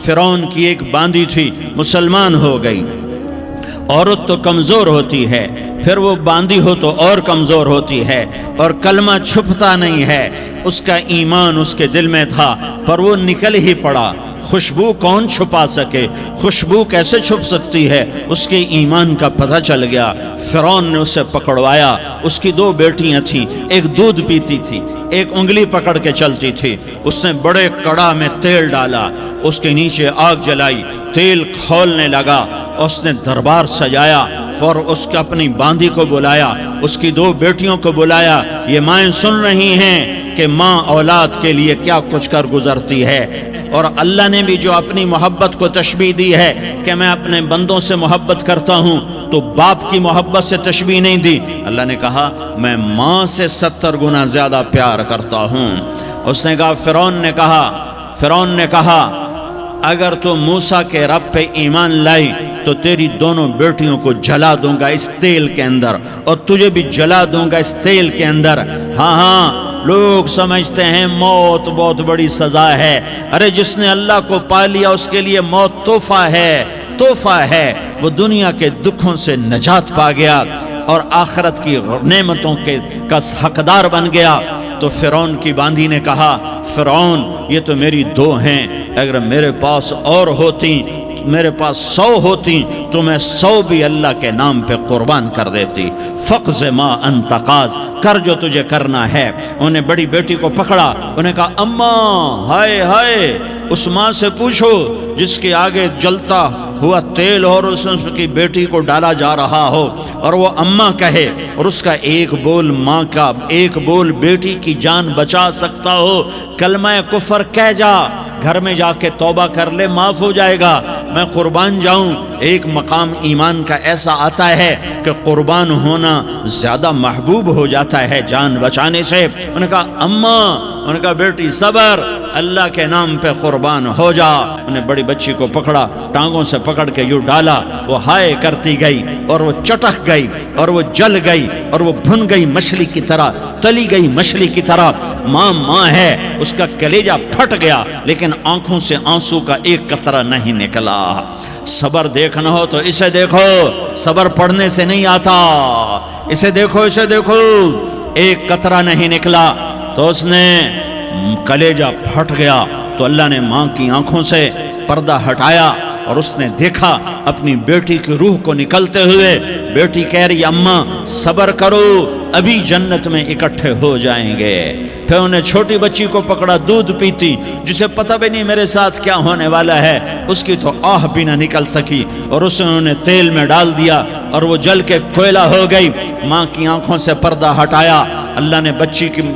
فرعون کی ایک باندی تھی، مسلمان ہو گئی۔ عورت تو کمزور ہوتی ہے، پھر وہ باندی ہو تو اور کمزور ہوتی ہے، اور کلمہ چھپتا نہیں ہے۔ اس کا ایمان اس کے دل میں تھا، پر وہ نکل ہی پڑا۔ خوشبو کون چھپا سکے؟ خوشبو کیسے چھپ سکتی ہے؟ اس کے ایمان کا پتہ چل گیا۔ فرعون نے اسے پکڑوایا۔ اس کی 2 بیٹیاں تھیں، ایک دودھ پیتی تھی، ایک انگلی پکڑ کے چلتی تھی۔ اس نے بڑے کڑا میں تیل ڈالا، اس کے نیچے آگ جلائی، تیل کھولنے لگا۔ اس نے دربار سجایا اور اس کے اپنی باندی کو بلایا، اس کی 2 بیٹیوں کو بلایا۔ یہ مائیں سن رہی ہیں کہ ماں اولاد کے لیے کیا کچھ کر گزرتی ہے، اور اللہ نے بھی جو اپنی محبت کو تشبیہ دی ہے کہ میں اپنے بندوں سے محبت کرتا ہوں، تو باپ کی محبت سے تشبیہ نہیں دی۔ اللہ نے کہا میں ماں سے 70 گنا زیادہ پیار کرتا ہوں۔ اس نے کہا فرعون نے کہا اگر تو موسیٰ کے رب پہ ایمان لائی تو تیری دونوں بیٹیوں کو جلا دوں گا اس تیل کے اندر، اور تجھے بھی جلا دوں گا اس تیل کے اندر۔ ہاں لوگ سمجھتے ہیں موت بہت بڑی سزا ہے۔ ارے جس نے اللہ کو پا لیا اس کے لیے موت تحفہ ہے۔ وہ دنیا کے دکھوں سے نجات پا گیا اور آخرت کی نعمتوں کا حقدار بن گیا۔ تو فرعون کی باندی نے کہا فرعون یہ تو میری 2 ہیں، اگر میرے پاس اور ہوتی، میرے پاس 100 ہوتی تو میں 100 بھی اللہ کے نام پہ قربان کر دیتی۔ فقض ما انت قاض، کر جو تجھے کرنا ہے۔ انہیں بڑی بیٹی کو پکڑا، انہیں کہا اماں ہائے ہائے، اس ماں سے پوچھو جس کے آگے جلتا ہوا تیل اور اس کی بیٹی کو ڈالا جا رہا ہو، اور وہ اماں کہے، اور اس کا ایک بول ماں کا، ایک بول بیٹی کی جان بچا سکتا ہو۔ کلمہ کفر کہہ جا، گھر میں جا کے توبہ کر لے، معاف ہو جائے گا، میں قربان جاؤں۔ ایک مقام ایمان کا ایسا آتا ہے کہ قربان ہونا زیادہ محبوب ہو جاتا ہے جان بچانے سے۔ انہوں نے کہا اماں، انہوں نے کہا بیٹی صبر، اللہ کے نام پہ قربان ہو جا۔ انہیں بڑی بچی کو پکڑا، ٹانگوں سے پکڑ کے یوں ڈالا، وہ ہائے کرتی گئی اور وہ چٹک گئی اور وہ جل گئی اور وہ بھن گئی مچھلی کی طرح، تلی گئی مچھلی کی طرح۔ ماں ہے، اس کا کلیجہ پھٹ گیا، لیکن آنکھوں سے آنسو کا ایک قطرہ نہیں نکلا۔ صبر دیکھنا ہو تو اسے دیکھو، صبر پڑھنے سے نہیں آتا، اسے دیکھو ایک قطرہ نہیں نکلا تو اس نے کلیجہ پھٹ گیا۔ تو اللہ نے ماں کی آنکھوں سے پردہ ہٹایا اور اس نے دیکھا اپنی بیٹی کی روح کو نکلتے ہوئے۔ بیٹی کہہ رہی اماں صبر کرو، ابھی جنت میں اکٹھے ہو جائیں گے۔ پھر انہیں چھوٹی بچی کو پکڑا، دودھ پیتی، جسے پتہ بھی نہیں میرے ساتھ کیا ہونے والا ہے، اس کی تو آہ بھی نہ نکل سکی، اور اسے انہوں نے تیل میں ڈال دیا اور وہ جل کے کوئلہ ہو گئی۔ ماں کی آنکھوں سے پردہ ہٹایا، اللہ نے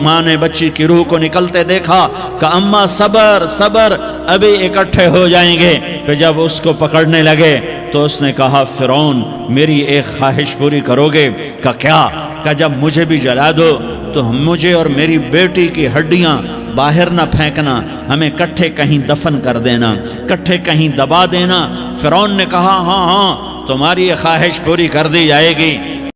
ماں نے بچی کی روح کو نکلتے دیکھا کہ اماں صبر، ابھی اکٹھے ہو جائیں گے۔ پھر جب اس کو پکڑنے لگے تو اس نے کہا فرعون میری ایک خواہش پوری کرو گے؟ کیا؟ کہ جب مجھے بھی جلا دو تو مجھے اور میری بیٹی کی ہڈیاں باہر نہ پھینکنا، ہمیں کٹھے کہیں دفن کر دینا، کٹھے کہیں دبا دینا۔ فرعون نے کہا ہاں تمہاری یہ خواہش پوری کر دی جائے گی۔